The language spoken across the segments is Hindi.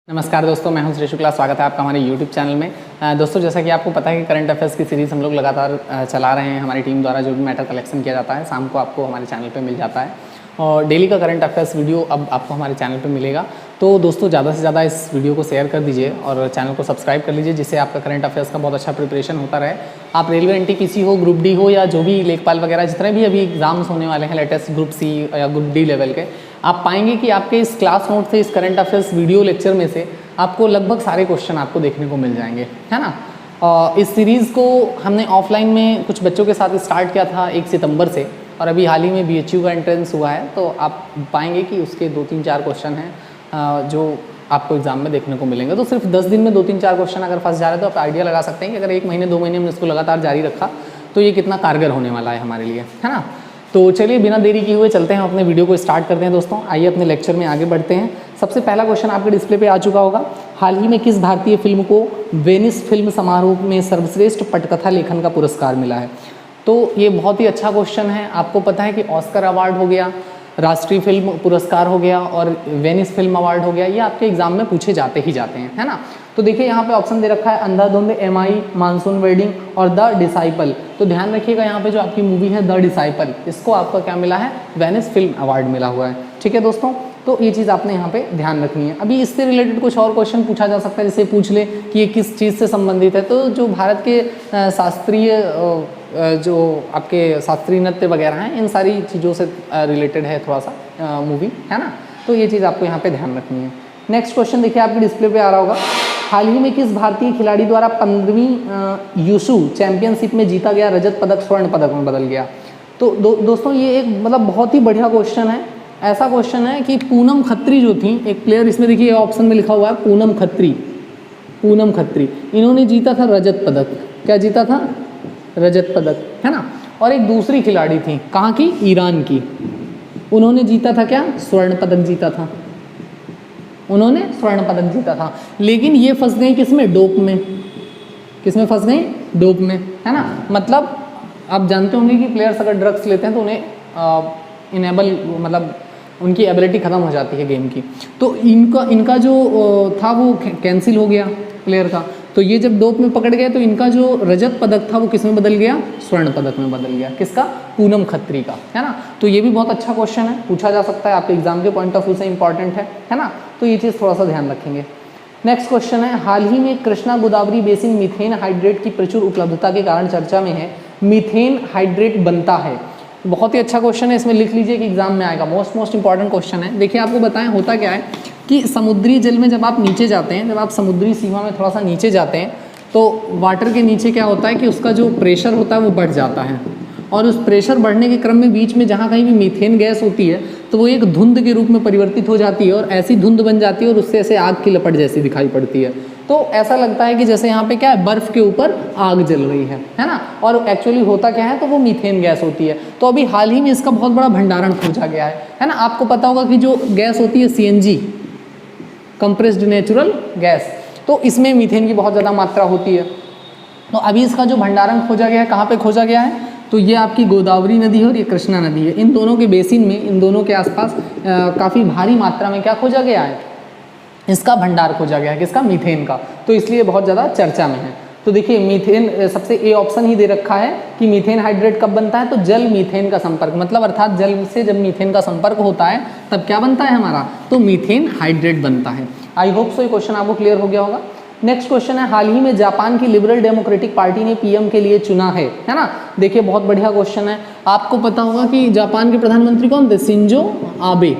नमस्कार दोस्तों, मैं हूं श्री शुक्ला। स्वागत है आपका हमारे YouTube चैनल में। दोस्तों, जैसा कि आपको पता है कि करंट अफेयर्स की सीरीज़ हम लोग लगातार चला रहे हैं। हमारी टीम द्वारा जो भी मैटर कलेक्शन किया जाता है शाम को आपको हमारे चैनल पे मिल जाता है और डेली का करंट अफेयर्स वीडियो अब आपको हमारे चैनल पे मिलेगा। तो दोस्तों, ज़्यादा से ज़्यादा इस वीडियो को शेयर कर दीजिए और चैनल को सब्सक्राइब कर लीजिए, जिससे आपका करंट अफेयर्स का बहुत अच्छा प्रिपरेशन होता रहे। आप रेलवे NTPC हो, ग्रुप डी हो या जो भी लेखपाल वगैरह जितने भी अभी एग्जाम्स होने वाले हैं लेटेस्ट ग्रुप C या ग्रुप D लेवल के, आप पाएंगे कि आपके इस क्लास नोट से, इस करंट अफेयर्स वीडियो लेक्चर में से आपको लगभग सारे क्वेश्चन आपको देखने को मिल जाएंगे, है ना। इस सीरीज़ को हमने ऑफलाइन में कुछ बच्चों के साथ स्टार्ट किया था 1 सितंबर से, और अभी हाल ही में BHU का एंट्रेंस हुआ है, तो आप पाएंगे कि उसके 2-3-4 क्वेश्चन हैं जो आपको एग्जाम में देखने को मिलेंगे। तो सिर्फ 10 दिन में 2-3-4 क्वेश्चन अगर फंस जा रहे हैं तो आप आइडिया लगा सकते हैं कि अगर 1 महीने 2 महीने में इसको लगातार जारी रखा तो ये कितना कारगर होने वाला है हमारे लिए, है ना। तो चलिए बिना देरी किए हुए चलते हैं, अपने वीडियो को स्टार्ट करते हैं। दोस्तों, आइए अपने लेक्चर में आगे बढ़ते हैं। सबसे पहला क्वेश्चन आपके डिस्प्ले पे आ चुका होगा। हाल ही में किस भारतीय फिल्म को वेनिस फिल्म समारोह में सर्वश्रेष्ठ पटकथा लेखन का पुरस्कार मिला है? तो ये बहुत ही अच्छा क्वेश्चन है। आपको पता है कि ऑस्कर अवार्ड हो गया, राष्ट्रीय फिल्म पुरस्कार हो गया और वेनिस फिल्म अवार्ड हो गया, ये आपके एग्जाम में पूछे जाते ही जाते हैं, है ना। तो देखिए यहाँ पे ऑप्शन दे रखा है अंधाधुंध, MI, मानसून वेडिंग और द डिसाइपल। तो ध्यान रखिएगा, यहाँ पे जो आपकी मूवी है द डिसाइपल, इसको आपका क्या मिला है? वेनिस फिल्म अवार्ड मिला हुआ है। ठीक है दोस्तों, तो ये चीज़ आपने यहाँ पे ध्यान रखनी है। अभी इससे रिलेटेड कुछ और क्वेश्चन पूछा जा सकता है, जैसे पूछ ले कि ये किस चीज़ से संबंधित है। तो जो भारत के शास्त्रीय जो आपके शास्त्रीय नृत्य वगैरह हैं, इन सारी चीज़ों से रिलेटेड है थोड़ा सा मूवी, है ना। तो ये चीज़ आपको यहाँ पे ध्यान रखनी है। नेक्स्ट क्वेश्चन देखिए आपके डिस्प्ले पे आ रहा होगा। हाल ही में किस भारतीय खिलाड़ी द्वारा 15वीं यूशु चैंपियनशिप में जीता गया रजत पदक स्वर्ण पदक में बदल गया? तो दोस्तों, ये एक मतलब बहुत ही बढ़िया क्वेश्चन है। ऐसा क्वेश्चन है कि पूनम खत्री जो थी, एक प्लेयर, इसमें देखिए ऑप्शन में लिखा हुआ है पूनम खत्री, पूनम खत्री, इन्होंने जीता था रजत पदक। क्या जीता था? रजत पदक, है ना। और एक दूसरी खिलाड़ी थी, कहाँ की? ईरान की, उन्होंने जीता था क्या? स्वर्ण पदक जीता था, उन्होंने स्वर्ण पदक जीता था। लेकिन ये फंस गई किसमें? डोप में। किसमें फंस गई? डोप में, है ना। मतलब आप जानते होंगे कि प्लेयर्स अगर ड्रग्स लेते हैं तो उन्हें इनेबल, मतलब उनकी एबिलिटी ख़त्म हो जाती है गेम की। तो इनका जो था वो कैंसिल हो गया प्लेयर का। तो ये जब डोप में पकड़ गए तो इनका जो रजत पदक था वो किस में बदल गया? स्वर्ण पदक में बदल गया। किसका? पूनम खत्री का, है ना। तो ये भी बहुत अच्छा क्वेश्चन है, पूछा जा सकता है, आपके एग्जाम के पॉइंट ऑफ व्यू से इंपॉर्टेंट है ना। तो ये चीज़ थोड़ा सा ध्यान रखेंगे। नेक्स्ट क्वेश्चन है, हाल ही में Krishna Godavari basin methane hydrate की प्रचुर उपलब्धता के कारण चर्चा में है। मीथेन हाइड्रेट बनता है। बहुत ही अच्छा क्वेश्चन है, इसमें लिख लीजिए कि एग्जाम में आएगा। मोस्ट इंपॉर्टेंट क्वेश्चन है। देखिए आपको बताएं होता क्या है कि समुद्री जल में जब आप नीचे जाते हैं, जब आप समुद्री सीमा में थोड़ा सा नीचे जाते हैं तो वाटर के नीचे क्या होता है कि उसका जो प्रेशर होता है वो बढ़ जाता है, और उस प्रेशर बढ़ने के क्रम में बीच में जहाँ कहीं भी मीथेन गैस होती है तो वो एक धुंध के रूप में परिवर्तित हो जाती है और ऐसी धुंध बन जाती है और उससे ऐसे आग की लपट जैसी दिखाई पड़ती है। तो ऐसा लगता है कि जैसे यहाँ पे क्या है, बर्फ़ के ऊपर आग जल रही है ना। और एक्चुअली होता क्या है, तो वो मीथेन गैस होती है। तो अभी हाल ही में इसका बहुत बड़ा भंडारण खोजा गया है ना। आपको पता होगा कि जो गैस होती है CNG, कंप्रेस्ड नेचुरल गैस, तो इसमें मीथेन की बहुत ज़्यादा मात्रा होती है। तो अभी इसका जो भंडारण खोजा गया है, कहाँ पे खोजा गया है? तो ये आपकी गोदावरी नदी है और ये कृष्णा नदी है। इन दोनों के बेसिन में, इन दोनों के आसपास काफ़ी भारी मात्रा में क्या खोजा गया है? इसका भंडार खोजा गया है। किसका? मीथेन का। तो इसलिए बहुत ज़्यादा चर्चा में है। तो देखिए मीथेन सबसे ए ऑप्शन ही दे रखा है कि मीथेन हाइड्रेट कब बनता है? तो जल मीथेन का संपर्क, मतलब अर्थात जल से जब मीथेन का संपर्क होता है तब क्या बनता है हमारा? तो मीथेन हाइड्रेट बनता है। आई होप सो ये क्वेश्चन आपको क्लियर हो गया होगा। नेक्स्ट क्वेश्चन है, हाल ही में जापान की लिबरल डेमोक्रेटिक पार्टी ने PM के लिए चुना है ना। देखिए बहुत बढ़िया क्वेश्चन है। आपको पता होगा कि जापान के प्रधानमंत्री कौन थे? Shinzo Abe.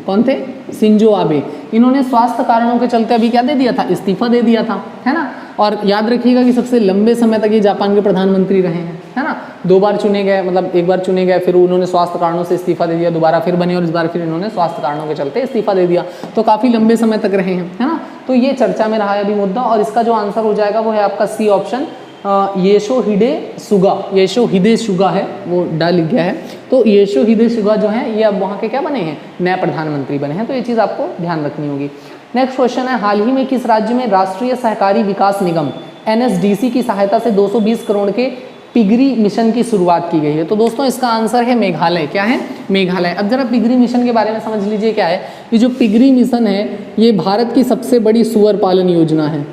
कौन थे? Shinzo Abe. इन्होंने स्वास्थ्य कारणों के चलते अभी क्या दे दिया था? इस्तीफा दे दिया था, है ना। और याद रखिएगा कि सबसे लंबे समय तक ये जापान के प्रधानमंत्री रहे हैं, है ना। 2 बार चुने गए, मतलब एक बार चुने गए, फिर उन्होंने स्वास्थ्य कारणों से इस्तीफा दे दिया, दोबारा फिर बने और इस बार फिर इन्होंने स्वास्थ्य कारणों के चलते इस्तीफा दे दिया। तो काफ़ी लंबे समय तक रहे हैं, है ना। तो ये चर्चा में रहा है अभी मुद्दा, और इसका जो आंसर हो जाएगा वो है आपका C ऑप्शन, येशोहिडे सुगा। येशोहिदे सुगा है, वो डा लिख गया है। तो येशोहिदे सुगा जो है ये अब वहाँ के क्या बने हैं? नए प्रधानमंत्री बने हैं। तो ये चीज़ आपको ध्यान रखनी होगी। नेक्स्ट क्वेश्चन है, हाल ही में किस राज्य में राष्ट्रीय सहकारी विकास निगम NSDC की सहायता से 220 करोड़ के पिगरी मिशन की शुरुआत की गई है? तो दोस्तों इसका आंसर है मेघालय। क्या है? मेघालय। अब जरा पिगरी मिशन के बारे में समझ लीजिए क्या है। ये जो पिगरी मिशन है ये भारत की सबसे बड़ी सुअर पालन योजना है।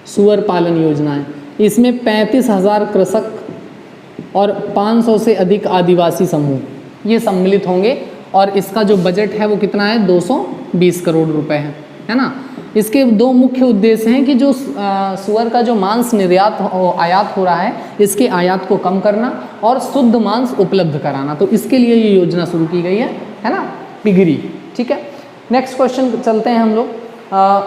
सुअर पालन योजना है। इसमें 35,000 कृषक और 500 से अधिक आदिवासी समूह ये सम्मिलित होंगे और इसका जो बजट है वो कितना है? 220 करोड़ रुपए है ना। इसके दो मुख्य उद्देश्य हैं कि जो सुअर का जो मांस आयात हो रहा है इसके आयात को कम करना और शुद्ध मांस उपलब्ध कराना। तो इसके लिए ये योजना शुरू की गई है ना, पिगरी। ठीक है, नेक्स्ट क्वेश्चन चलते हैं हम लोग।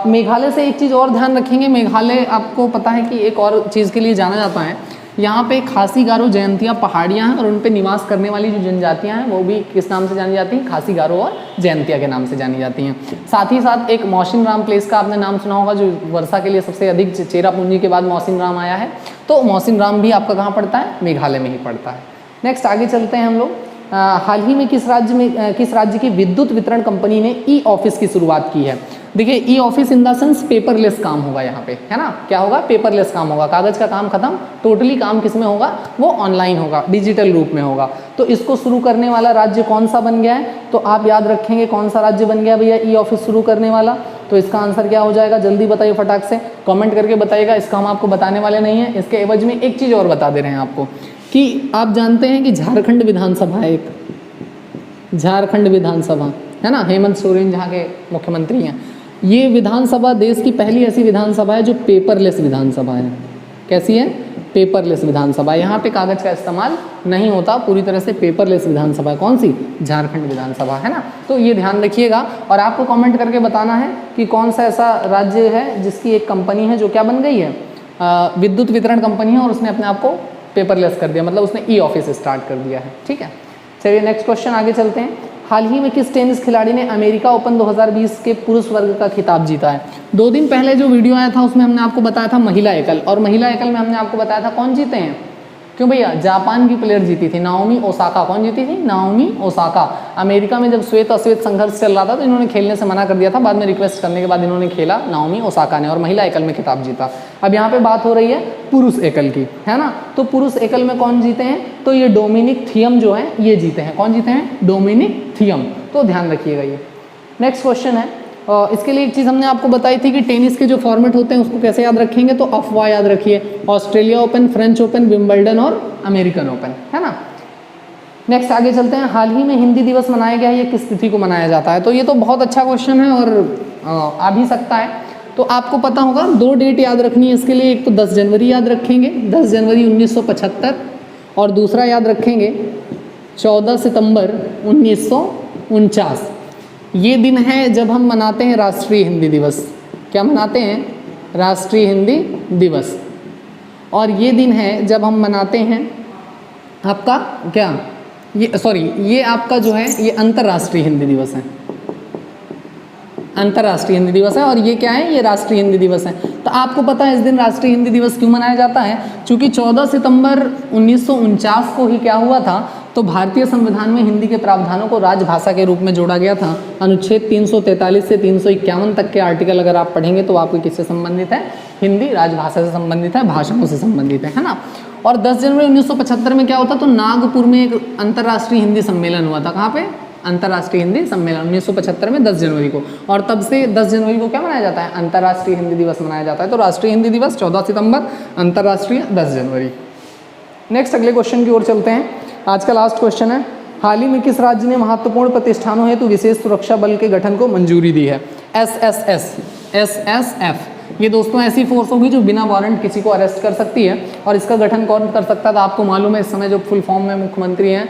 मेघालय से एक चीज़ और ध्यान रखेंगे। मेघालय आपको पता है कि एक और चीज़ के लिए जाना जाता है। यहाँ पे खासी गारो जयंतिया पहाड़ियाँ हैं और उन पे निवास करने वाली जो जनजातियाँ हैं वो भी किस नाम से जानी जाती हैं? खासी गारो और जयंतिया के नाम से जानी जाती हैं। साथ ही साथ एक मौसिन राम प्लेस का आपने नाम सुना होगा जो वर्षा के लिए सबसे अधिक, चेरापूंजी के बाद मौसिन राम आया है। तो मौसिन राम भी आपका कहाँ पड़ता है? मेघालय में ही पड़ता है। नेक्स्ट आगे चलते हैं हम लोग। हाल ही में किस राज्य की विद्युत वितरण कंपनी ने ई ऑफिस की शुरुआत की है? देखिए e office in the sense paperless काम होगा यहाँ पे, है ना। क्या होगा? पेपरलेस काम होगा, कागज का काम खत्म, टोटली काम किस में होगा? वो ऑनलाइन होगा, डिजिटल रूप में होगा। तो इसको शुरू करने वाला राज्य कौन सा बन गया है? तो आप याद रखेंगे कौन सा राज्य बन गया भैया ई ऑफिस शुरू करने वाला? तो इसका आंसर क्या हो जाएगा? जल्दी बताइए फटाक से, कमेंट करके बताइएगा। इसका हम आपको बताने वाले नहीं है, इसके एवज में एक चीज़ और बता दे रहे हैं आपको कि आप जानते हैं कि झारखंड विधानसभा है एक, झारखंड विधानसभा है ना, हेमंत सोरेन जहाँ के मुख्यमंत्री हैं। ये विधानसभा देश की पहली ऐसी विधानसभा है जो पेपरलेस विधानसभा है। कैसी है? पेपरलेस विधानसभा। यहाँ पे कागज का इस्तेमाल नहीं होता, पूरी तरह से पेपरलेस विधानसभा है। कौन सी? झारखंड विधानसभा, है ना। तो ये ध्यान रखिएगा और आपको कमेंट करके बताना है कि कौन सा ऐसा राज्य है जिसकी एक कंपनी है जो क्या बन गई है? विद्युत वितरण कंपनी है और उसने अपने आप को पेपरलेस कर दिया, मतलब उसने ई ऑफिस स्टार्ट कर दिया है। ठीक है, चलिए नेक्स्ट क्वेश्चन आगे चलते हैं। हाल ही में किस टेनिस खिलाड़ी ने अमेरिका ओपन 2020 के पुरुष वर्ग का खिताब जीता है? 2 दिन पहले जो वीडियो आया था उसमें हमने आपको बताया था महिला एकल, और महिला एकल में हमने आपको बताया था कौन जीते हैं? क्यों भैया? जापान की प्लेयर जीती थी, नाओमी ओसाका। कौन जीती थी? Naomi Osaka. अमेरिका में जब श्वेत अश्वेत संघर्ष चल रहा था तो इन्होंने खेलने से मना कर दिया था, बाद में रिक्वेस्ट करने के बाद इन्होंने खेला, नाओमी ओसाका ने, और महिला एकल में खिताब जीता। अब यहाँ पे बात हो रही है पुरुष एकल की, है ना। तो पुरुष एकल में कौन जीते हैं? तो ये डोमिनिक थियम जो है ये जीते हैं। कौन जीते हैं? Dominic Thiem. तो ध्यान रखिएगा ये। नेक्स्ट क्वेश्चन है, इसके लिए एक चीज़ हमने आपको बताई थी कि टेनिस के जो फॉर्मेट होते हैं उसको कैसे याद रखेंगे? तो अफवाह याद रखिए, Australia open, French open, Wimbledon और अमेरिकन ओपन, है ना। नेक्स्ट आगे चलते हैं। हाल ही में हिंदी दिवस मनाया गया है, ये किस तिथि को मनाया जाता है? तो ये तो बहुत अच्छा क्वेश्चन है और आ भी सकता है। तो आपको पता होगा 2 डेट याद रखनी है इसके लिए। एक तो 10 जनवरी याद रखेंगे, 10 जनवरी 1975, और दूसरा याद रखेंगे 14 सितंबर 1949। ये दिन है जब हम मनाते हैं राष्ट्रीय हिंदी दिवस। क्या मनाते हैं? राष्ट्रीय हिंदी दिवस। और ये दिन है जब हम मनाते हैं आपका क्या, ये आपका जो है ये अंतर्राष्ट्रीय हिंदी दिवस है। अंतर्राष्ट्रीय हिंदी दिवस है और ये क्या है? ये राष्ट्रीय हिंदी दिवस है। तो आपको पता है इस दिन राष्ट्रीय हिंदी दिवस क्यों मनाया जाता है? क्योंकि 14 सितंबर 1949 को ही क्या हुआ था? तो भारतीय संविधान में हिंदी के प्रावधानों को राजभाषा के रूप में जोड़ा गया था। अनुच्छेद 343 से 351 तक के आर्टिकल अगर आप पढ़ेंगे तो आपको किससे संबंधित है? हिंदी राजभाषा से संबंधित है, भाषाओं से संबंधित है ना। और 10 जनवरी 1975 में क्या होता? तो नागपुर में एक अंतर्राष्ट्रीय हिंदी सम्मेलन हुआ था। कहाँ पे? अंतर्राष्ट्रीय हिंदी सम्मेलन 1975 में 10 जनवरी को। और तब से 10 जनवरी को क्या मनाया जाता है? अंतर्राष्ट्रीय हिंदी दिवस मनाया जाता है। तो राष्ट्रीय हिंदी दिवस 14 सितंबर, अंतर्राष्ट्रीय 10 जनवरी। नेक्स्ट अगले क्वेश्चन की ओर चलते हैं। आज का लास्ट क्वेश्चन है, हाल ही में किस राज्य ने महत्वपूर्ण प्रतिष्ठानों हेतु विशेष सुरक्षा बल के गठन को मंजूरी दी है? SSF। ये दोस्तों ऐसी फोर्स होगी जो बिना वारंट किसी को अरेस्ट कर सकती है। और इसका गठन कौन कर सकता था? आपको मालूम है इस समय जो फुल फॉर्म में मुख्यमंत्री हैं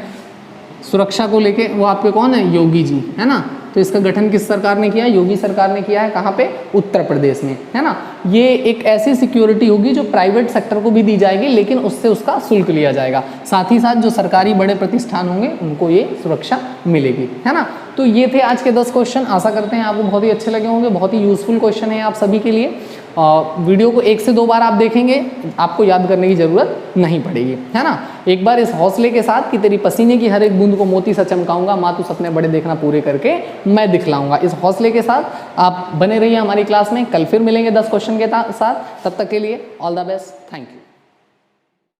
सुरक्षा को लेके, वो आपके कौन है? योगी जी, है ना। तो इसका गठन किस सरकार ने किया? योगी सरकार ने किया है। कहाँ पे? उत्तर प्रदेश में, है ना। ये एक ऐसी सिक्योरिटी होगी जो प्राइवेट सेक्टर को भी दी जाएगी, लेकिन उससे उसका शुल्क लिया जाएगा। साथ ही साथ जो सरकारी बड़े प्रतिष्ठान होंगे उनको ये सुरक्षा मिलेगी, है ना। तो ये थे आज के 10 क्वेश्चन। आशा करते हैं आपको बहुत ही अच्छे लगे होंगे, बहुत ही यूजफुल क्वेश्चन है आप सभी के लिए। वीडियो को 1 से 2 बार आप देखेंगे, आपको याद करने की ज़रूरत नहीं पड़ेगी, है ना। एक बार इस हौसले के साथ कि तेरी पसीने की हर एक बूंद को मोती सा चमकाऊंगा, माँ तू सपने बड़े देखना पूरे करके मैं दिखलाऊंगा, इस हौसले के साथ आप बने रहिए हमारी क्लास में। कल फिर मिलेंगे 10 क्वेश्चन के साथ। तब तक के लिए all the best, thank you.